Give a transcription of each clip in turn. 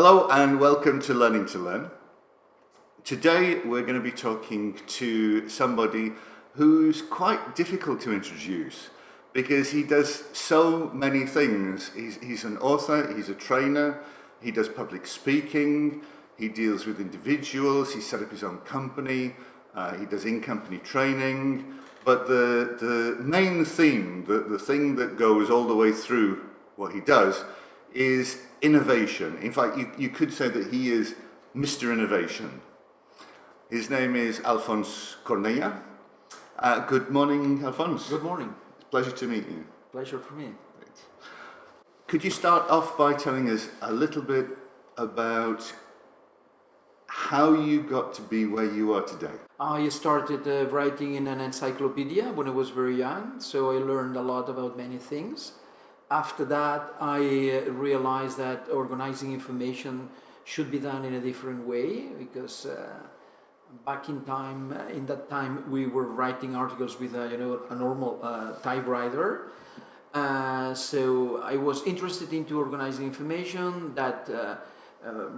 Hello and welcome to Learning to Learn. Today we're going to be talking to somebody who's quite difficult to introduce because he does so many things. He's an author, he's a trainer, he does public speaking, he deals with individuals, he set up his own company, he does in-company training. But the main theme, the thing that goes all the way through what he does is innovation. In fact, you could say that he is Mr. Innovation. His name is Alfons Cornella. Good morning, Alfons. Good morning. It's a pleasure to meet you. Pleasure for me. Great. Could you start off by telling us a little bit about how you got to be where you are today? I started writing in an encyclopedia when I was very young, so I learned a lot about many things. After that, I realized that organizing information should be done in a different way because back in that time, we were writing articles with a normal typewriter. So I was interested into organizing information that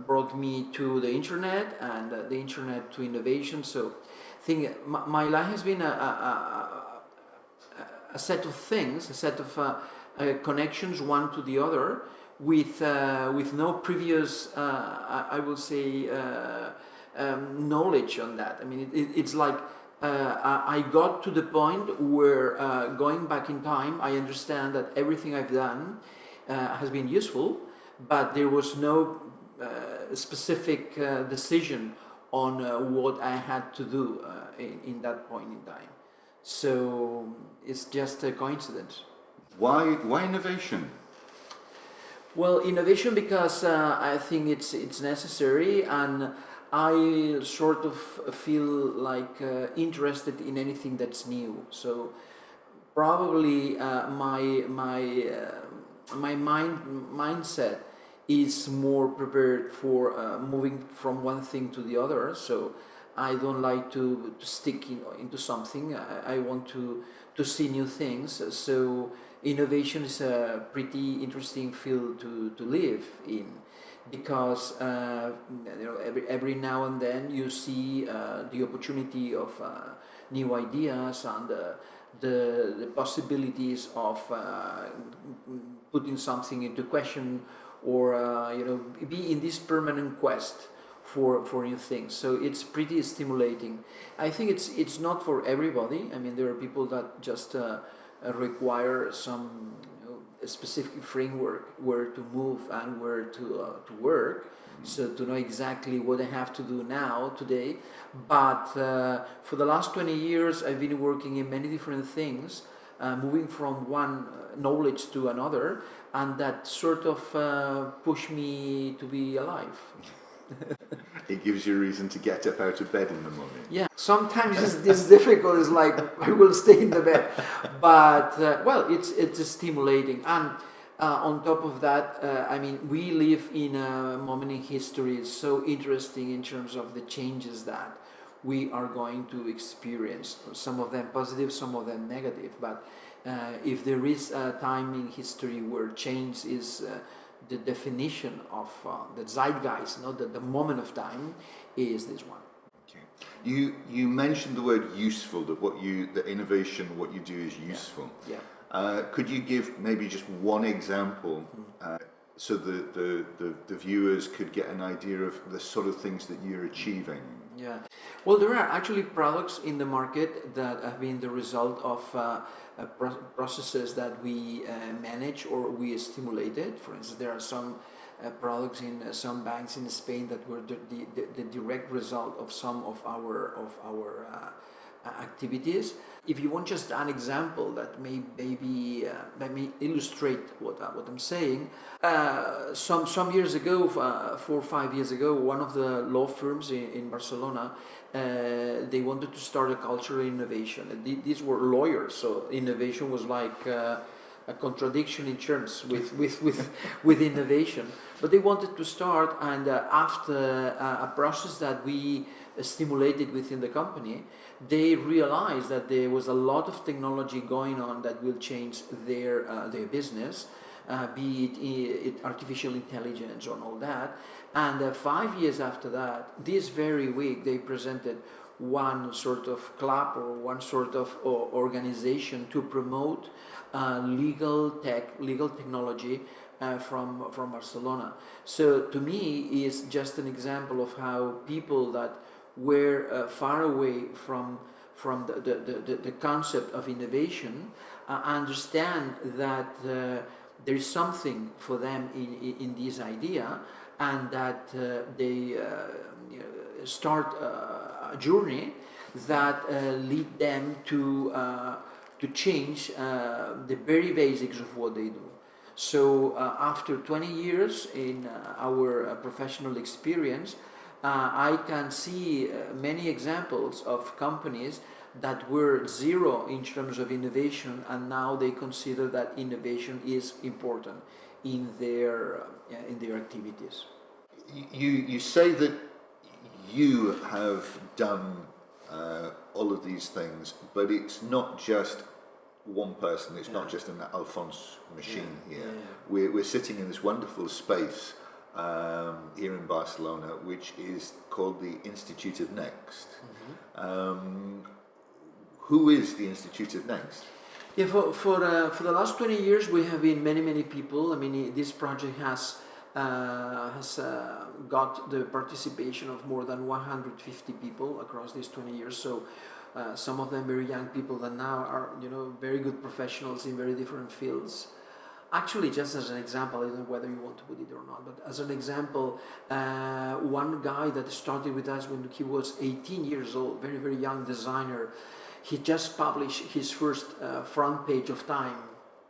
brought me to the internet and the internet to innovation. So I think my life has been a set of things, a set of connections one to the other with no previous I will say knowledge on that. I mean it's like I got to the point where going back in time I understand that everything I've done has been useful, but there was no specific decision on what I had to do in that point in time. So it's just a coincidence. Why innovation? Well, innovation because I think it's necessary, and I sort of feel like interested in anything that's new. So probably my mindset is more prepared for moving from one thing to the other. So I don't like to stick into something. I want to see new things. So innovation is a pretty interesting field to live in because every now and then you see the opportunity of new ideas and the possibilities of putting something into question or be in this permanent quest for new things. So it's pretty stimulating. I think it's not for everybody. I mean, there are people that just require some specific framework where to move and where to work. So to know exactly what I have to do now, today. But for the last 20 years, I've been working in many different things, moving from one knowledge to another, and that sort of pushed me to be alive. It gives you a reason to get up out of bed in the morning. Yeah, sometimes it's difficult. It's like I will stay in the bed, but well, it's stimulating. And on top of that, I mean, we live in a moment in history. It's so interesting in terms of the changes that we are going to experience. Some of them positive, some of them negative. But if there is a time in history where change is the definition of the zeitgeist, the moment of time, is this one. Okay. You mentioned the word useful, that innovation, what you do is useful. Yeah. Could you give maybe just one example so the viewers could get an idea of the sort of things that you're achieving? Yeah. Well, there are actually products in the market that have been the result of processes that we manage or we stimulated. For instance, there are some products in some banks in Spain that were the direct result of some of our activities. If you want just an example that may illustrate what I'm saying, some years ago, 4 or 5 years ago, one of the law firms in Barcelona, they wanted to start a culture of innovation. These were lawyers, so innovation was like a contradiction in terms with innovation. But they wanted to start, and after a process that we stimulated within the company, they realized that there was a lot of technology going on that will change their business, be it artificial intelligence and all that. And 5 years after that, this very week, they presented one sort of club or one sort of organization to promote legal technology from Barcelona. So to me, is just an example of how people that were far away from the concept of innovation understand that there is something for them in this idea, and that they start a journey that lead them to change the very basics of what they do. So after 20 years in our professional experience, I can see many examples of companies that were zero in terms of innovation, and now they consider that innovation is important in their activities. You say that you have done all of these things, but it's not just one person, it's not just an Alfons machine here. We're sitting in this wonderful space here in Barcelona, which is called the Institute of Next. Who is the Institute of Next? Yeah, for the last 20 years we have been many people. I mean, this project has got the participation of more than 150 people across these 20 years. So some of them very young people that now are very good professionals in very different fields. Actually, just as an example, I don't know whether you want to put it or not, but as an example, one guy that started with us when he was 18 years old, very young designer, he just published his first front page of Time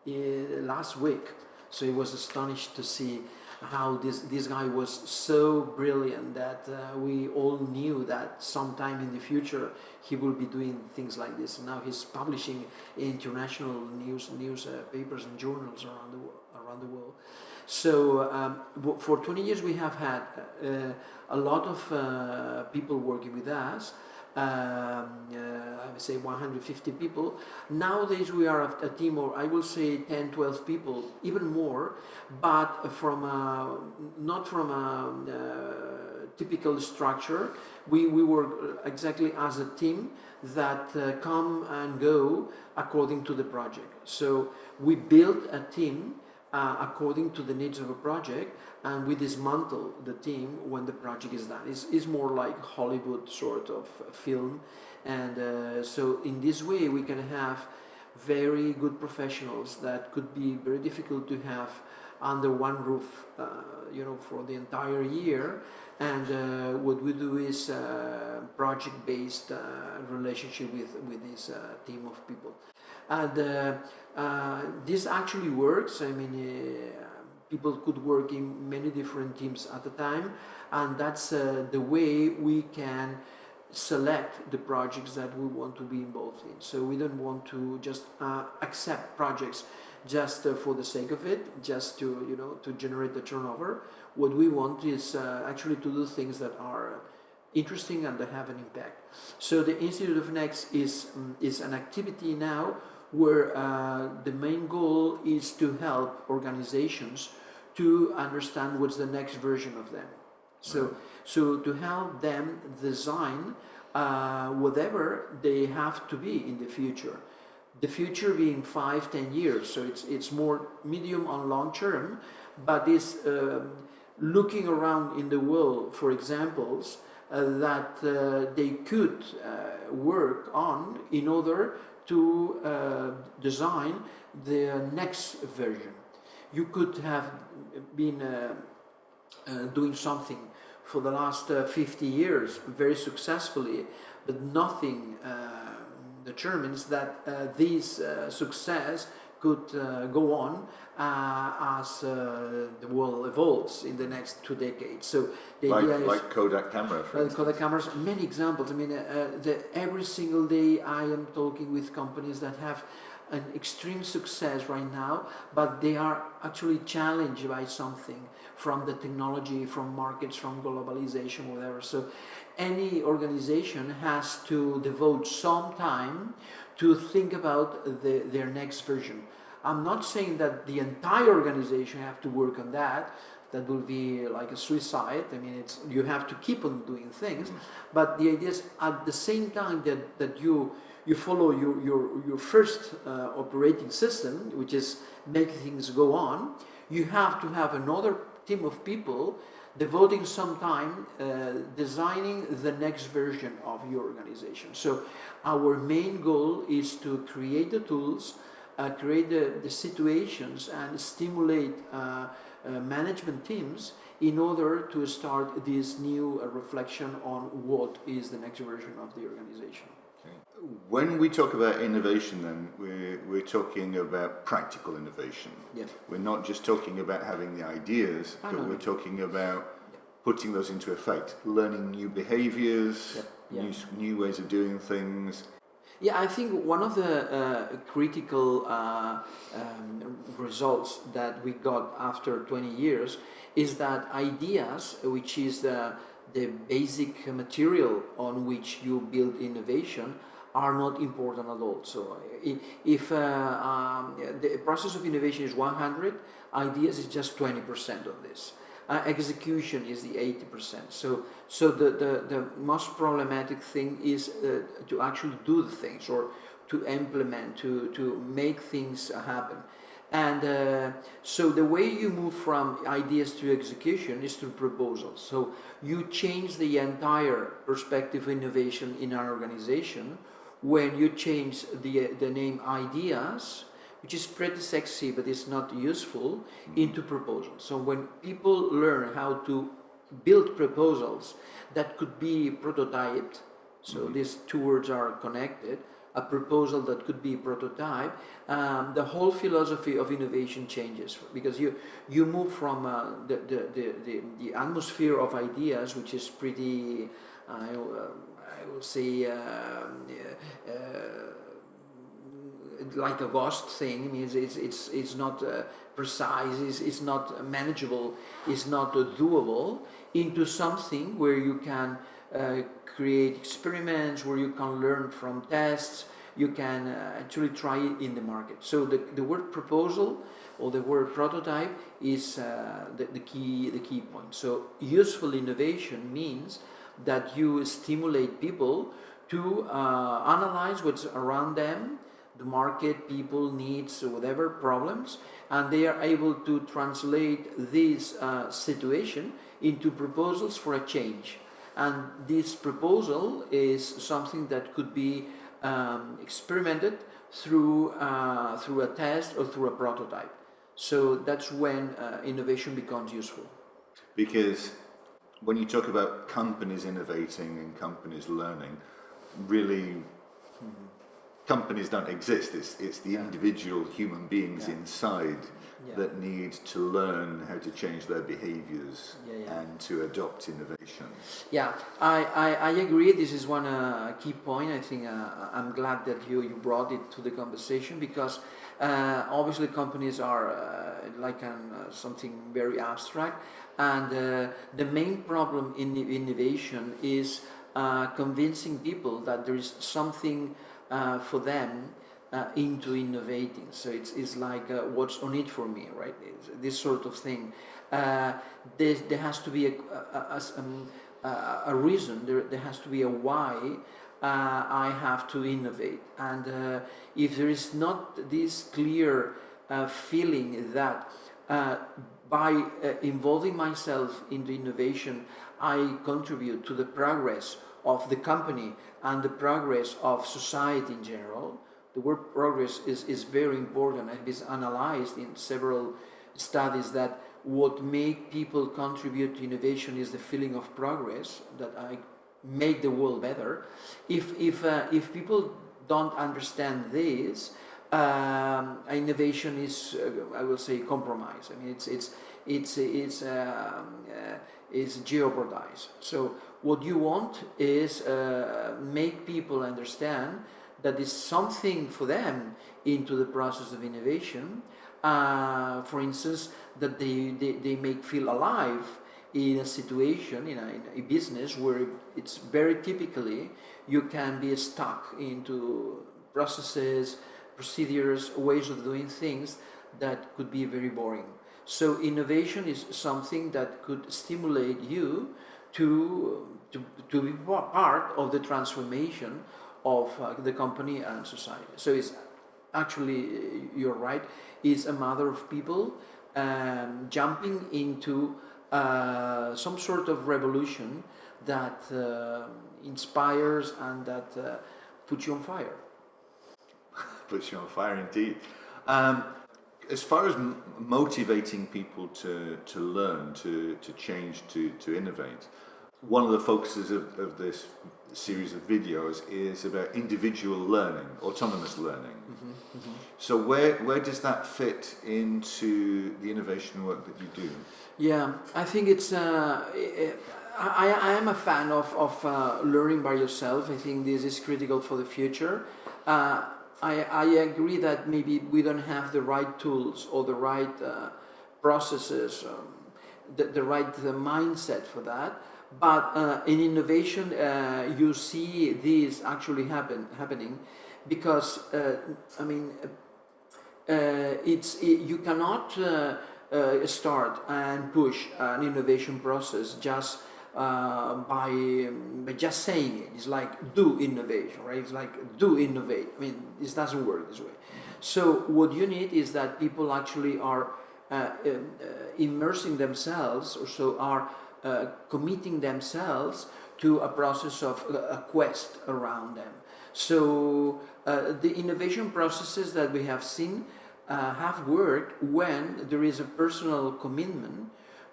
last week. So he was astonished to see how this guy was so brilliant that we all knew that sometime in the future he will be doing things like this. And now he's publishing international newspapers and journals around the world. So for 20 years we have had a lot of people working with us. I would say 150 people. Nowadays we are a team of, I will say, 10, 12 people, even more, but not from a typical structure. We work exactly as a team that come and go according to the project. So we build a team according to the needs of a project, and we dismantle the team when the project is done. It's more like Hollywood sort of film, and so in this way we can have very good professionals that could be very difficult to have under one roof, for the entire year. And what we do is project-based relationship with this team of people. And this actually works. I mean, people could work in many different teams at a time, and that's the way we can select the projects that we want to be involved in. So we don't want to just accept projects just for the sake of it, just to generate the turnover. What we want is actually to do things that are interesting and that have an impact. So the Institute of Next is an activity now where the main goal is to help organizations to understand what's the next version of them. So to help them design whatever they have to be in the future. The future being 5-10 years, so it's more medium and long term, but it's looking around in the world for examples that they could work on in order to design the next version. You could have been doing something for the last 50 years very successfully, but nothing determines that this success could go on as the world evolves in the next 2 decades. So the idea is, like Kodak camera, for instance. Kodak cameras, many examples. I mean, every single day I am talking with companies that have an extreme success right now, but they are actually challenged by something from the technology, from markets, from globalization, whatever. So any organization has to devote some time to think about their next version. I'm not saying that the entire organization have to work on that. That will be like a suicide. I mean, you have to keep on doing things, but the idea is at the same time that you follow your first operating system, which is make things go on. You have to have another team of people devoting some time designing the next version of your organization. So our main goal is to create the tools, create the situations, and stimulate management teams in order to start this new reflection on what is the next version of the organization. When we talk about innovation, then we're talking about practical innovation. Yes. We're not just talking about having the ideas, but we're talking about putting those into effect, learning new behaviors, new ways of doing things. Yeah, I think one of the critical results that we got after 20 years is that ideas, which is the basic material on which you build innovation, are not important at all. So if the process of innovation is 100, ideas is just 20% of this. Execution is the 80%. So the most problematic thing is to actually do the things, or to implement, to make things happen. And so the way you move from ideas to execution is through proposals. So you change the entire perspective of innovation in our organization when you change the name ideas, which is pretty sexy but it's not useful, into proposals. So when people learn how to build proposals that could be prototyped, so these two words are connected, a proposal that could be prototype, the whole philosophy of innovation changes, because you move from the atmosphere of ideas, which is pretty, I will say, like a ghost thing. I mean, it's not precise, it's not manageable, it's not doable, into something where you can create experiments, where you can learn from tests, you can actually try it in the market. So the word proposal or the word prototype is the key point. So useful innovation means that you stimulate people to analyze what's around them, the market, people, needs, whatever problems, and they are able to translate this situation into proposals for a change. And this proposal is something that could be experimented through a test or through a prototype. So that's when innovation becomes useful. Because when you talk about companies innovating and companies learning, really companies don't exist. It's the individual human beings inside that need to learn how to change their behaviors and to adopt innovation. Yeah, I agree. This is one key point. I think I'm glad that you brought it to the conversation, because obviously companies are something very abstract, and the main problem in innovation is convincing people that there is something for them into innovating. So it's like what's on it for me, right? It's this sort of thing. There has to be a reason. There has to be a why I have to innovate. And if there is not this clear feeling that by involving myself in the innovation, I contribute to the progress of the company and the progress of society in general. The word progress is very important, and is analyzed in several studies that what make people contribute to innovation is the feeling of progress, that I make the world better. If people don't understand this, innovation is, I will say, compromised. I mean, it's jeopardized. So what you want is make people understand that is something for them into the process of innovation. For instance, that they make feel alive in a situation, in a business where it's very typically you can be stuck into processes, procedures, ways of doing things that could be very boring. So innovation is something that could stimulate you to be part of the transformation of the company and society. So it's actually, you're right, it's a matter of people jumping into some sort of revolution that inspires and that puts you on fire. Puts you on fire indeed. As far as motivating people to learn, to change, to innovate, one of the focuses of this series of videos is about individual learning, autonomous learning. So where does that fit into the innovation work that you do? Yeah, I think it's. I am a fan of learning by yourself. I think this is critical for the future. I agree that maybe we don't have the right tools or the right processes, the right mindset for that. But in innovation, you see this actually happening, because you cannot start and push an innovation process just by just saying it. It's like do innovation, right? It's like do innovate. I mean, this doesn't work this way. So what you need is that people actually are immersing themselves, or so are committing themselves to a process of a quest around them. So the innovation processes that we have seen have worked when there is a personal commitment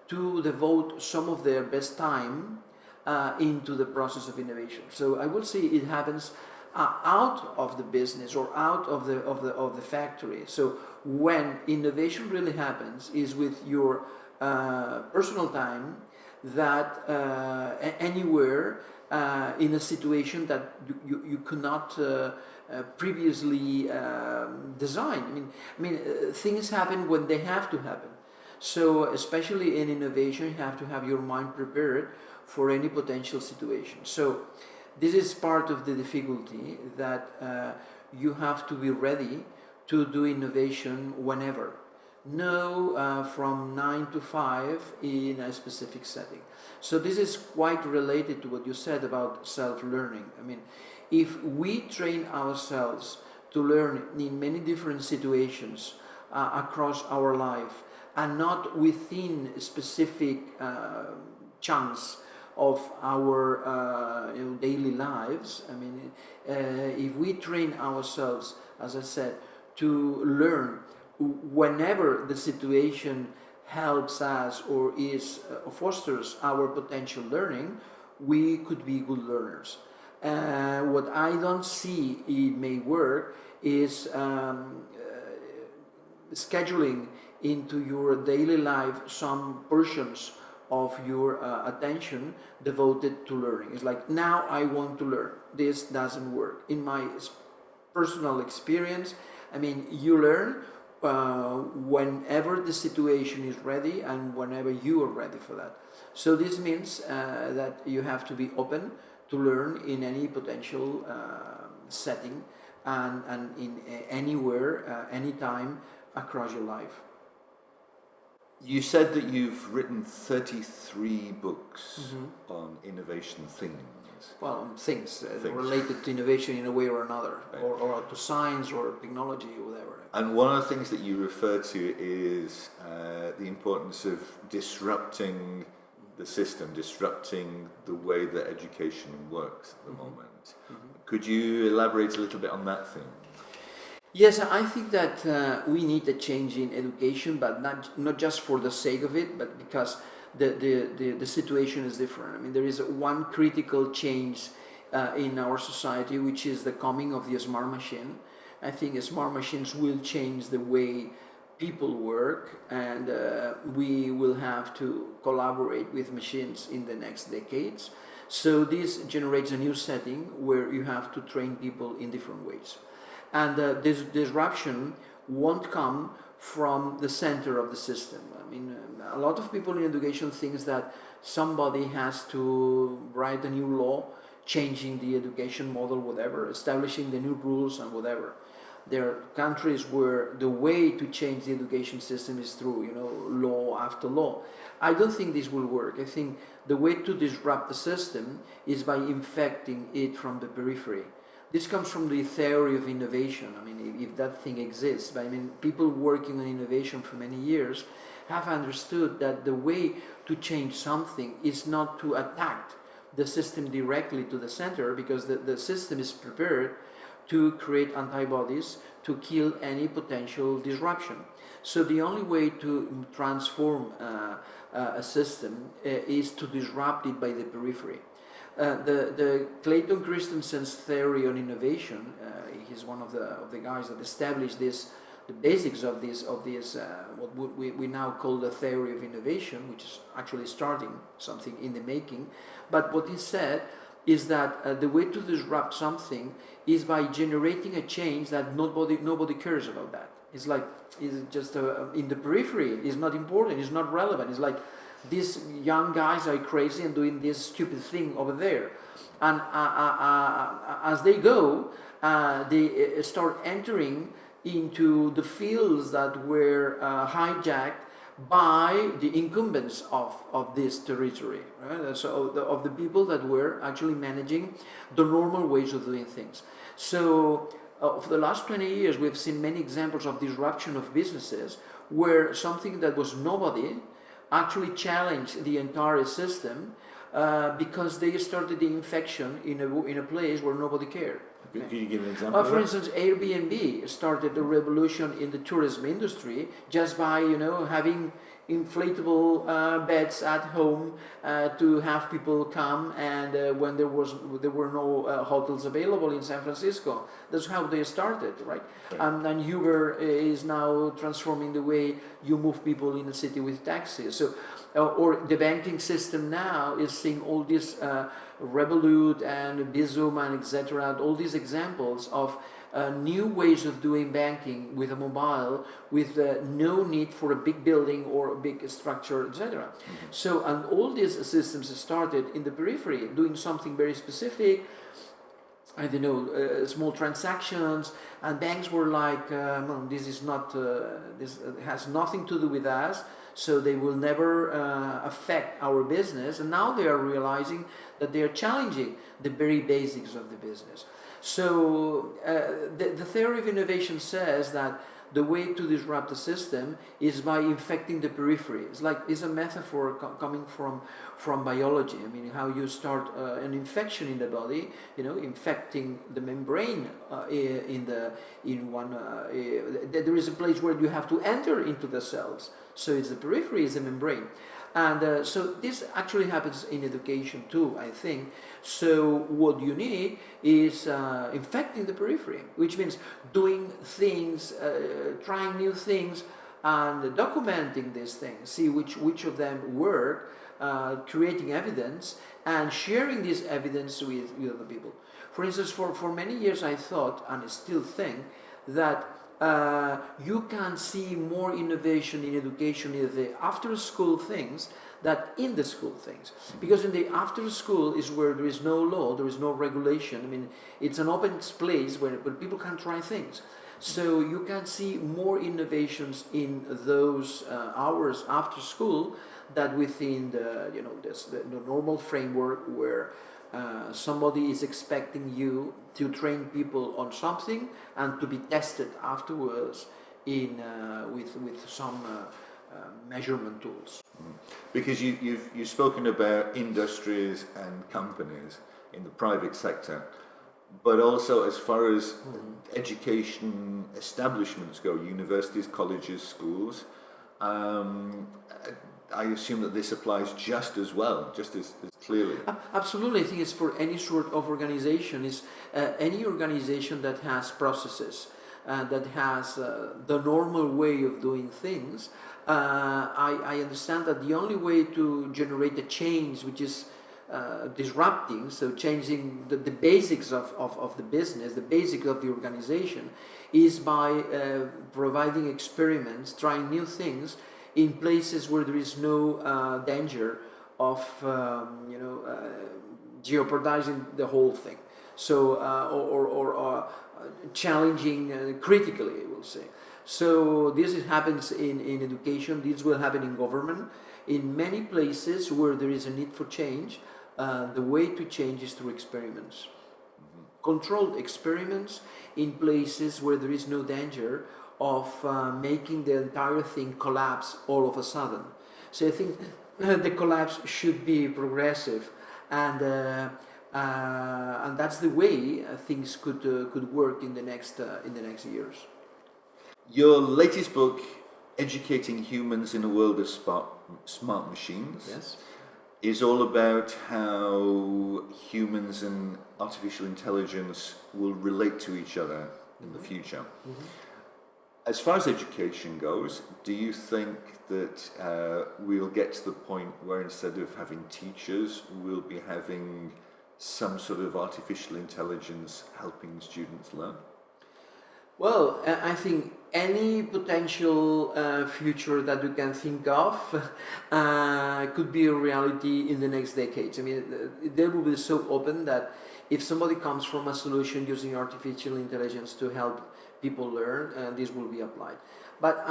to devote some of their best time into the process of innovation. So I would say it happens out of the business or out of the factory. So when innovation really happens is with your personal time, that anywhere in a situation that you could not previously design. I mean, things happen when they have to happen. So especially in innovation, you have to have your mind prepared for any potential situation. So this is part of the difficulty, that you have to be ready to do innovation whenever. No, from 9 to 5 in a specific setting. So this is quite related to what you said about self-learning. I mean, if we train ourselves to learn in many different situations across our life, and not within specific chunks of our daily lives, I mean, if we train ourselves, as I said, to learn whenever the situation helps us or fosters our potential learning, we could be good learners. What I don't see it may work is scheduling into your daily life some portions of your attention devoted to learning. It's like, now I want to learn. This doesn't work. In my personal experience, I mean, you learn whenever the situation is ready and whenever you are ready for that. So this means that you have to be open to learn in any potential setting and in anywhere, anytime across your life. You said that you've written 33 books on innovation things. Well, things related to innovation in a way or another, right. or to science or technology or whatever. And one of the things that you refer to is the importance of disrupting the system, disrupting the way that education works at the moment. Could you elaborate a little bit on that thing? Yes, I think that we need a change in education, but not just for the sake of it, but because the situation is different. I mean, there is one critical change in our society, which is the coming of the smart machine. I think smart machines will change the way people work, and we will have to collaborate with machines in the next decades. So this generates a new setting where you have to train people in different ways. And this disruption won't come from the center of the system. I mean, a lot of people in education think that somebody has to write a new law, changing the education model, whatever, establishing the new rules and whatever. There are countries where the way to change the education system is through, law after law. I don't think this will work. I think the way to disrupt the system is by infecting it from the periphery. This comes from the theory of innovation. I mean, if that thing exists. But I mean, people working on innovation for many years have understood that the way to change something is not to attack the system directly to the center, because the system is prepared to create antibodies to kill any potential disruption. So the only way to transform a system is to disrupt it by the periphery. The Clayton Christensen's theory on innovation, he's one of the guys that established this, the basics of this what we now call the theory of innovation, which is actually starting something in the making. But what he said is that the way to disrupt something is by generating a change that nobody cares about that. It's like, it's just in the periphery, it's not important, it's not relevant. It's like, these young guys are crazy and doing this stupid thing over there. And as they go, they start entering into the fields that were hijacked by the incumbents of this territory, right? So of the people that were actually managing the normal ways of doing things. So for the last 20 years, we've seen many examples of disruption of businesses where something that was nobody actually challenged the entire system because they started the infection in a place where nobody cared. Okay. Can you give an example? For instance, Airbnb started a revolution in the tourism industry just by having inflatable beds at home to have people come, and when there were no hotels available in San Francisco. That's how they started, right? And Uber is now transforming the way you move people in the city with taxis. So, or the banking system now is seeing all this Revolut and Bizum and etc. All these examples of new ways of doing banking with a mobile, with no need for a big building or a big structure, etc. So, and all these systems started in the periphery, doing something very specific. I don't know, small transactions, and banks were like, no, this is not, this has nothing to do with us, so they will never affect our business. And now they are realizing that they are challenging the very basics of the business. So the theory of innovation says that the way to disrupt the system is by infecting the periphery. It's a metaphor coming from biology. I mean, how you start an infection in the body, infecting the membrane there is a place where you have to enter into the cells. So it's the periphery, is the membrane. And so this actually happens in education too, I think. So what you need is infecting the periphery, which means doing things, trying new things, and documenting these things, see which of them work, creating evidence, and sharing this evidence with other people. For instance, for many years I thought, and I still think, that you can see more innovation in education in the after-school things than in the school things. Because in the after-school is where there is no law, there is no regulation. I mean, it's an open place where people can try things. So you can see more innovations in those hours after school than within the normal framework where somebody is expecting you to train people on something and to be tested afterwards with some measurement tools. Because you've spoken about industries and companies in the private sector, but also as far as education establishments go, universities, colleges, schools, I assume that this applies just as well, just as clearly. Absolutely, I think it's for any sort of organization. It's any organization that has processes, that has the normal way of doing things. I understand that the only way to generate a change which is disrupting, so changing the basics of the business, the basics of the organization, is by providing experiments, trying new things in places where there is no danger of jeopardizing the whole thing. So challenging critically, I will say. So this happens in education, this will happen in government. In many places where there is a need for change, the way to change is through experiments. Controlled experiments in places where there is no danger of making the entire thing collapse all of a sudden. So I think the collapse should be progressive, and that's the way things could work in the next years. Your latest book, Educating Humans in a World of Smart Machines, Yes. is all about how humans and artificial intelligence will relate to each other in the future. As far as education goes, do you think that we'll get to the point where instead of having teachers, we'll be having some sort of artificial intelligence helping students learn? Well, I think any potential future that we can think of could be a reality in the next decades. I mean, they will be so open that if somebody comes from a solution using artificial intelligence to help people learn, this will be applied. But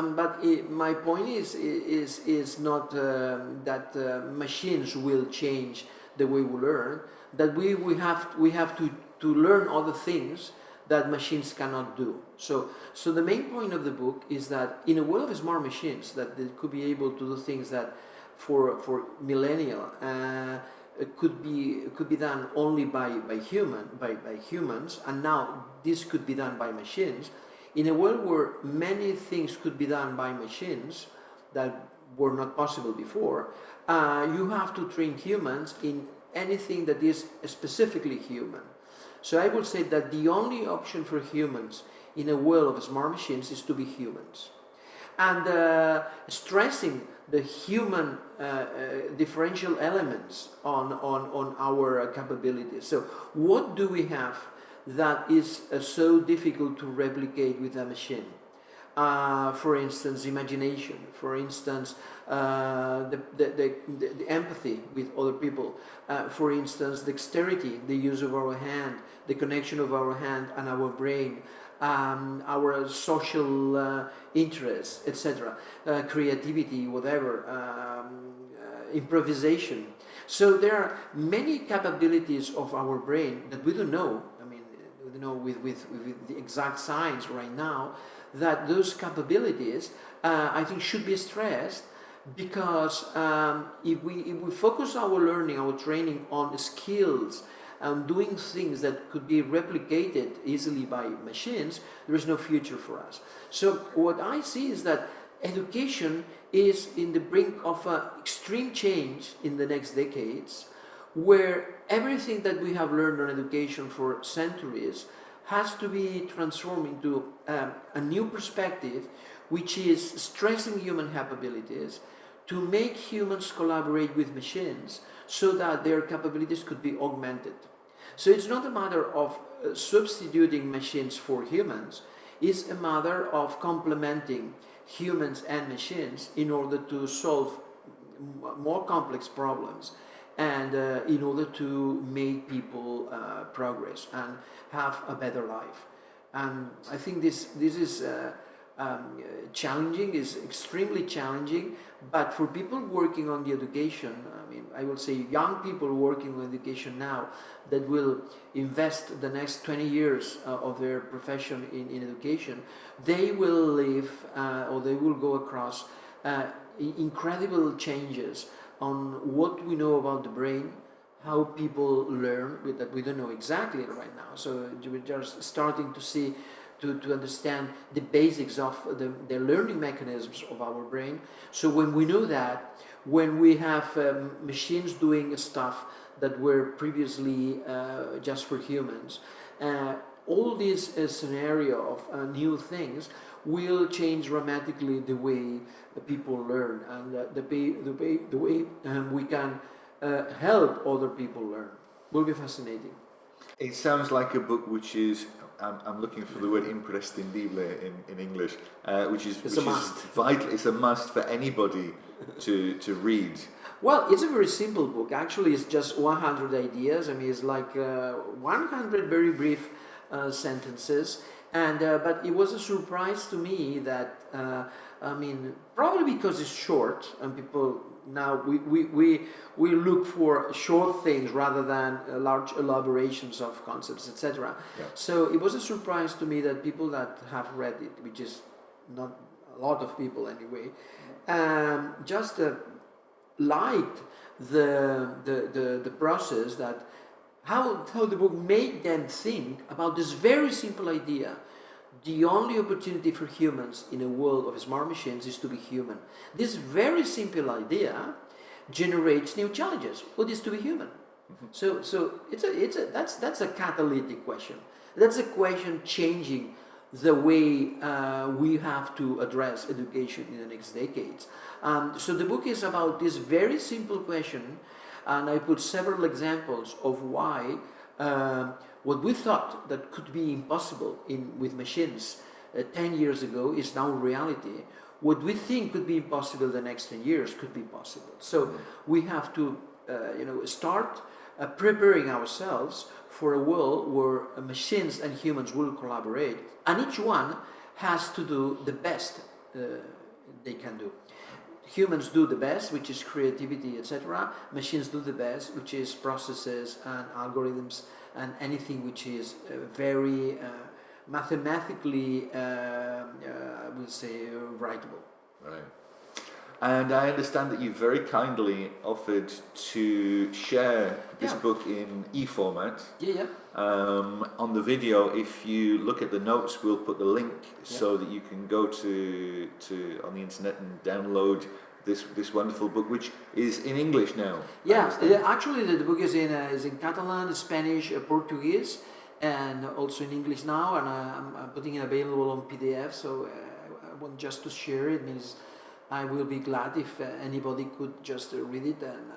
my point is not that machines will change the way we learn. That we have to learn other things that machines cannot do. So the main point of the book is that in a world of smart machines, that they could be able to do things that for millennia could be done only by humans, and now this could be done by machines. In a world where many things could be done by machines that were not possible before, you have to train humans in anything that is specifically human. So I would say that the only option for humans in a world of smart machines is to be humans. And stressing the human differential elements on our capabilities. So what do we have that is so difficult to replicate with a machine? For instance, imagination. For instance, the empathy with other people. For instance, dexterity, the use of our hand, the connection of our hand and our brain, our social interests, etc. Creativity, whatever, improvisation. So there are many capabilities of our brain that we don't know. I mean, we don't know with the exact science right now, that those capabilities, I think, should be stressed, because if we focus our learning, our training on skills and doing things that could be replicated easily by machines, there is no future for us. So what I see is that education is in the brink of extreme change in the next decades, where everything that we have learned on education for centuries has to be transformed into a new perspective, which is stressing human capabilities to make humans collaborate with machines so that their capabilities could be augmented. So it's not a matter of substituting machines for humans, it's a matter of complementing humans and machines in order to solve more complex problems, and in order to make people progress and have a better life. And I think this is challenging, is extremely challenging, but for people working on the education, I mean, I will say young people working on education now that will invest the next 20 years of their profession in education, they will live or they will go across incredible changes on what we know about the brain, how people learn, that we don't know exactly right now. So we're just starting to see, to understand the basics of the learning mechanisms of our brain. So when we know that, when we have machines doing stuff that were previously just for humans, all this scenario of new things will change dramatically the way people learn, and the way we can help other people learn. Will be fascinating. It sounds like a book which is, I'm looking for the word imprescindible in English, which is vital. It's a must for anybody to read. Well, it's a very simple book. Actually, it's just 100 ideas. I mean, it's like 100 very brief sentences. And but it was a surprise to me that probably because it's short and people now we look for short things rather than large elaborations of concepts, etc. Yeah. So it was a surprise to me that people that have read it, which is not a lot of people anyway, just liked the process, that how the book made them think about this very simple idea. The only opportunity for humans in a world of smart machines is to be human. This very simple idea generates new challenges. What is to be human? So that's a catalytic question. That's a question changing the way we have to address education in the next decades. So the book is about this very simple question, and I put several examples of why what we thought that could be impossible with machines 10 years ago is now reality. What we think could be impossible the next 10 years could be possible. So we have to start preparing ourselves for a world where machines and humans will collaborate, and each one has to do the best they can do. Humans do the best, which is creativity, etc. Machines do the best, which is processes and algorithms and anything which is very mathematically, I would say, writable. Right. And I understand that you very kindly offered to share this book in e-format. Yeah. On the video, if you look at the notes, we'll put the link so that you can go to on the internet and download this wonderful book, which is in English now. Yeah, actually the book is in Catalan, Spanish, Portuguese, and also in English now, and I'm putting it available on PDF, so I want just to share it. Means I will be glad if anybody could just read it and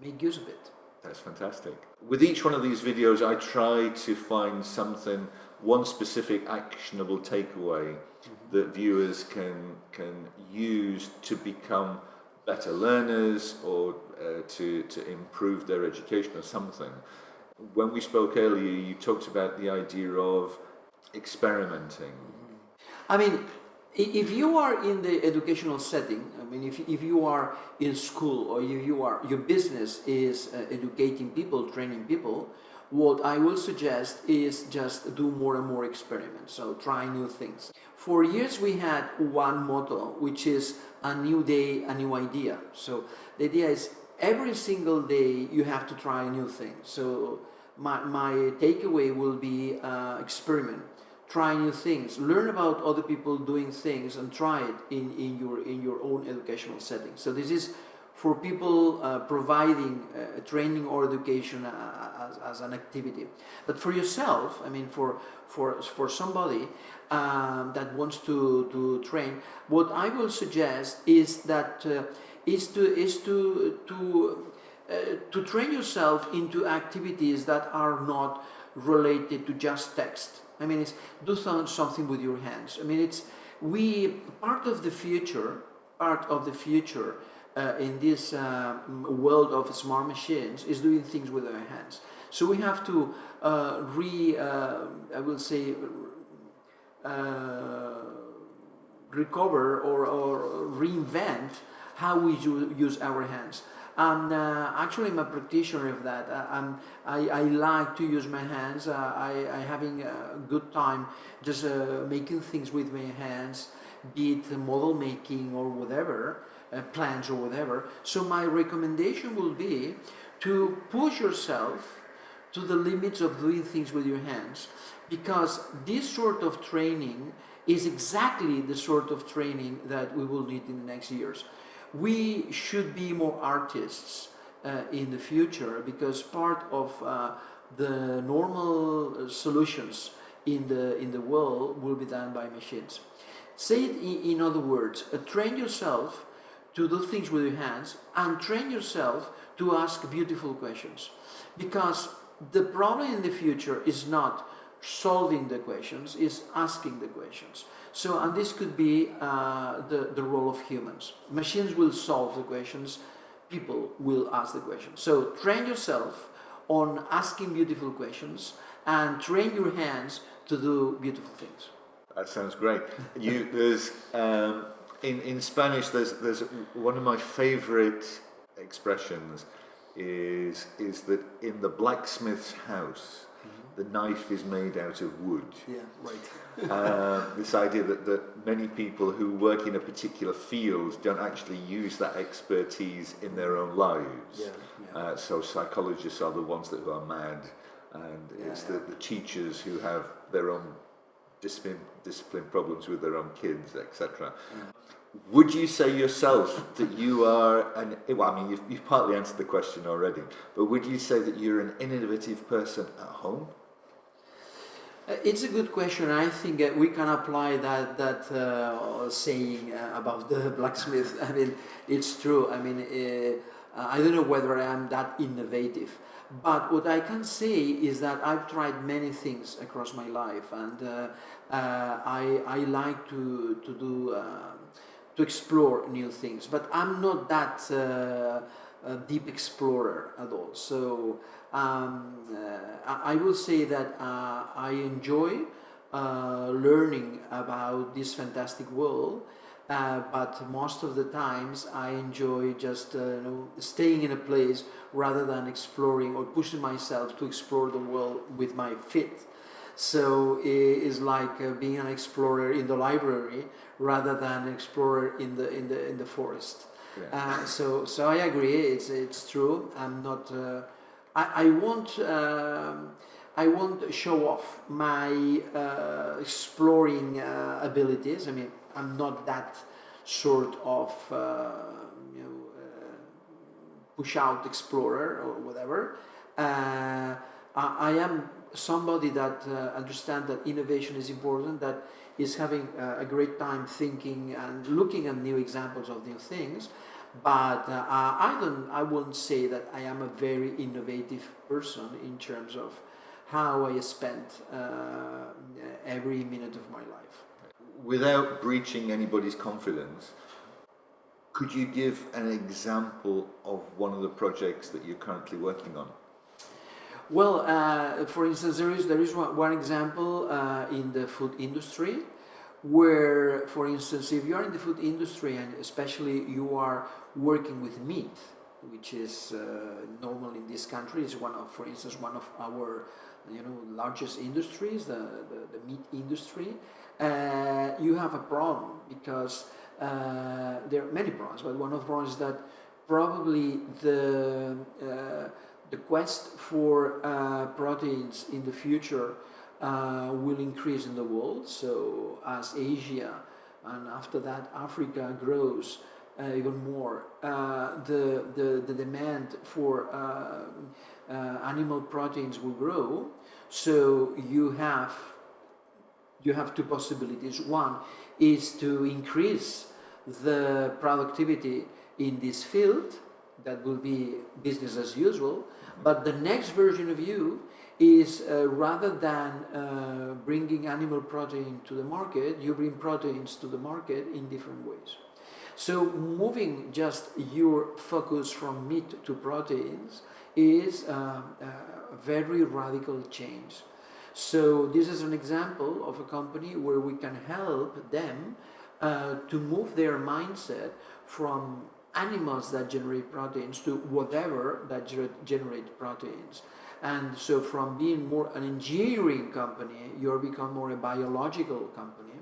make use of it. That's fantastic. With each one of these videos, I try to find one specific actionable takeaway that viewers can use to become better learners or to improve their education or something. When we spoke earlier, you talked about the idea of experimenting. I mean, if you are in the educational setting, I mean, if you are in school or your business is educating people, training people, what I will suggest is just do more and more experiments. So try new things. For years we had one motto, which is a new day, a new idea. So the idea is every single day you have to try a new thing. So my takeaway will be experiment. Try new things, learn about other people doing things, and try it in your own educational setting. So this is for people providing training or education as an activity. But for yourself, I mean, for somebody that wants to train, what I will suggest is that is to train yourself into activities that are not related to just text. I mean, it's do something with your hands. I mean, it's part of the future in this world of smart machines is doing things with our hands. So we have to recover or reinvent how we use our hands. And actually I'm a practitioner of that. I like to use my hands. I having a good time just making things with my hands, be it model making or whatever, plans or whatever. So my recommendation will be to push yourself to the limits of doing things with your hands, because this sort of training is exactly the sort of training that we will need in the next years. We should be more artists in the future, because part of the normal solutions in the world will be done by machines. Say it in other words, train yourself to do things with your hands and train yourself to ask beautiful questions, because the problem in the future is not solving the questions, is asking the questions. So, and this could be the role of humans. Machines will solve the questions, people will ask the questions. So train yourself on asking beautiful questions and train your hands to do beautiful things. That sounds great. There's in Spanish. There's one of my favorite expressions is that in the blacksmith's house, the knife is made out of wood. Yeah, right. This idea that many people who work in a particular field don't actually use that expertise in their own lives. Yeah, yeah. So psychologists are the ones that are mad, and it's the teachers who have their own discipline problems with their own kids, etc. Yeah. Would you say yourself that you are you've partly answered the question already, but would you say that you're an innovative person at home? It's a good question. I think we can apply that saying about the blacksmith. I mean, it's true. I mean, I don't know whether I am that innovative, but what I can say is that I've tried many things across my life, and I like to do to explore new things. But I'm not that deep explorer at all. So I will say that I enjoy learning about this fantastic world, but most of the times I enjoy just staying in a place rather than exploring or pushing myself to explore the world with my feet. So it's like being an explorer in the library rather than an explorer in the forest. Yeah. So I agree. It's true. I'm not. I won't show off my exploring abilities. I mean, I'm not that sort of push out explorer or whatever. I am somebody that understands that innovation is important, that is having a great time thinking and looking at new examples of new things. But I wouldn't say that I am a very innovative person in terms of how I spent every minute of my life. Without breaching anybody's confidence, could you give an example of one of the projects that you're currently working on? Well, for instance, there is one example in the food industry, where, for instance, if you are in the food industry and especially you are working with meat, which is normal in this country, is for instance, one of our largest industries, the meat industry. You have a problem because there are many problems, but one of the problems is that probably the quest for proteins in the future will increase in the world. So as Asia and after that Africa grows even more, the demand for animal proteins will grow. So you have two possibilities. One is to increase the productivity in this field. That will be business as usual. But the next version of you is rather than bringing animal protein to the market, you bring proteins to the market in different ways. So moving just your focus from meat to proteins is a very radical change. So this is an example of a company where we can help them to move their mindset from animals that generate proteins to whatever that generate proteins. And so from being more an engineering company, you become more a biological company.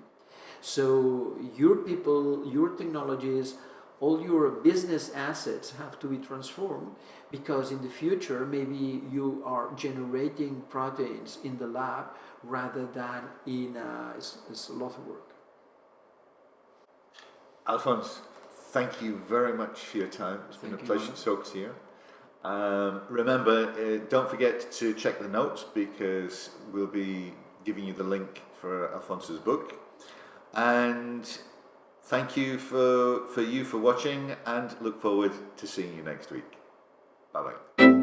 So your people, your technologies, all your business assets have to be transformed, because in the future maybe you are generating proteins in the lab rather than in it's a lot of work. Alfons, thank you very much for your time. It's been a pleasure to talk to you. Remember, don't forget to check the notes, because we'll be giving you the link for Alfons's book. And thank you for watching, and look forward to seeing you next week. Bye-bye.